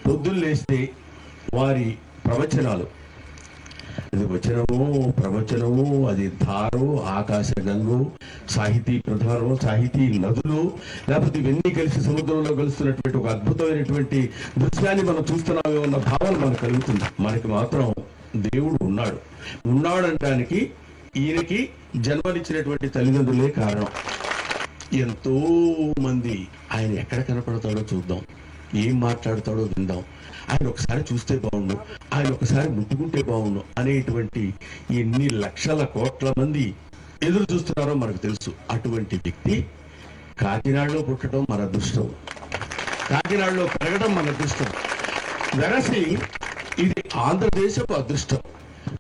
పొద్దున్న లేస్తే వారి ప్రవచనాలు, అది వచనము, ప్రవచనము, అది ధారు, ఆకాశ గంగు, సాహితీ ప్రధానం, సాహితీ నదులు, లేకపోతే ఇవన్నీ కలిసి సముద్రంలో కలుస్తున్నటువంటి ఒక అద్భుతమైనటువంటి దృశ్యాన్ని మనం చూస్తున్నామే ఉన్న భావన మనకు కలుగుతుంది. మనకి మాత్రం దేవుడు ఉన్నాడనడానికి ఈయనకి జన్మనిచ్చినటువంటి తల్లిదండ్రులే కారణం. ఎంతో మంది ఆయన ఎక్కడ కనపడతాడో చూద్దాం, ఏం మాట్లాడతాడో విందాం, ఆయన ఒకసారి చూస్తే బాగుండు, ఆయన ఒకసారి ముట్టుకుంటే బాగుండు అనేటువంటి ఎన్ని లక్షల కోట్ల మంది ఎదురు చూస్తున్నారో మనకు తెలుసు. అటువంటి వ్యక్తి కాకినాడలో పుట్టడం మన అదృష్టం, కాకినాడలో పెరగడం మన అదృష్టం. వెరసి ఇది ఆంధ్రదేశపు అదృష్టం.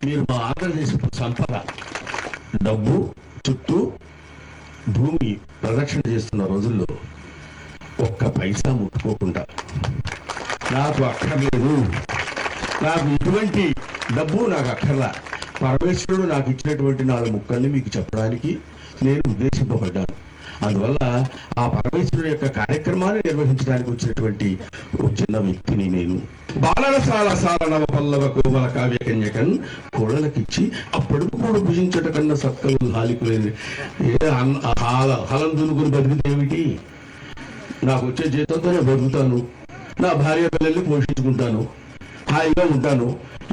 మీరు మా ఆంధ్రదేశపు సంపద, డబ్బు చుట్టూ భూమి ప్రదక్షిణ చేస్తున్న రోజుల్లో ఒక్క పైసా ముట్టుకోకుండా, నాకు అక్కర్లేదు, నాకు ఇటువంటి డబ్బు నాకు అక్కర్లా, పరమేశ్వరుడు నాకు ఇచ్చినటువంటి 4 ముక్కల్ని మీకు చెప్పడానికి నేను ఉద్దేశింపబడ్డాను. అందువల్ల ఆ పరమేశ్వరుడు యొక్క కార్యక్రమాన్ని నిర్వహించడానికి వచ్చినటువంటి ఒక చిన్న వ్యక్తిని నేను. బాలల సాల నవ పల్లవ కోమల కావ్య కన్యకన్ కోడలకిచ్చి అప్పుడు కూడా భుజించట కన్నా సత్కలు హాలికులేదు. హలం దునుకుని బతికితే ఏమిటి? నాకు వచ్చే జీతంతోనే బతుకుతాను, నా భార్య పిల్లల్ని పోషించుకుంటాను, హాయిగా ఉంటాను.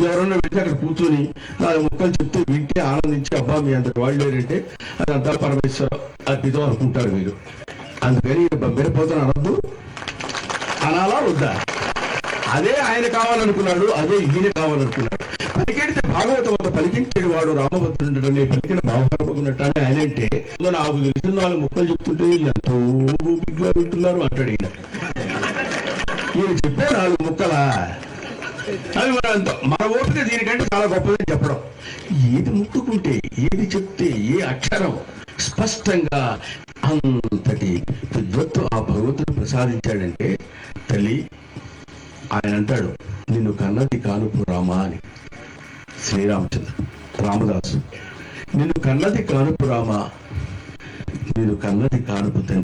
ఎవరన్నా వెళ్తే అక్కడ కూర్చొని 4 ముక్కలు చెప్తే వింటే ఆనందించి అబ్బా మీ అంతటి వాళ్ళు లేరంటే అదంతా పరమేశ్వర అద్భుతం అనుకుంటారు మీరు. అందుకని బెరపోతాను అనద్దు, అనాలా వద్దా? అదే ఆయన కావాలనుకున్నాడు, అదే ఈయన కావాలనుకున్నాడు. పలికెడితే భాగవతం అంత పలికించేది వాడు రామభద్రుడు పలికిన భావపడుకున్నట్టు ఆయన అంటే నాకు తెలిసిన 4 ముక్కలు చెప్తుంటే ఎంతో ఊపిగ్గా వింటున్నారు అంటాడు ఈయన. ఈయన చెప్పే 4 ముక్కలా అది మన ఓపిక దీనికంటే చాలా గొప్పదని చెప్పడం. ఏది ముట్టుకుంటే, ఏది చెప్తే, ఏ అక్షరం స్పష్టంగా అంతటి విద్వత్తు ఆ భగవంతుడు ప్రసాదించాడంటే, తల్లి ఆయన అంటాడు, నిన్ను కన్నది కానుపు రామా అని. శ్రీరామచంద్ర రామదాసు, నిన్ను కన్నది కానుపు రామా, నిన్ను కన్నది కానుపు తండ్రి.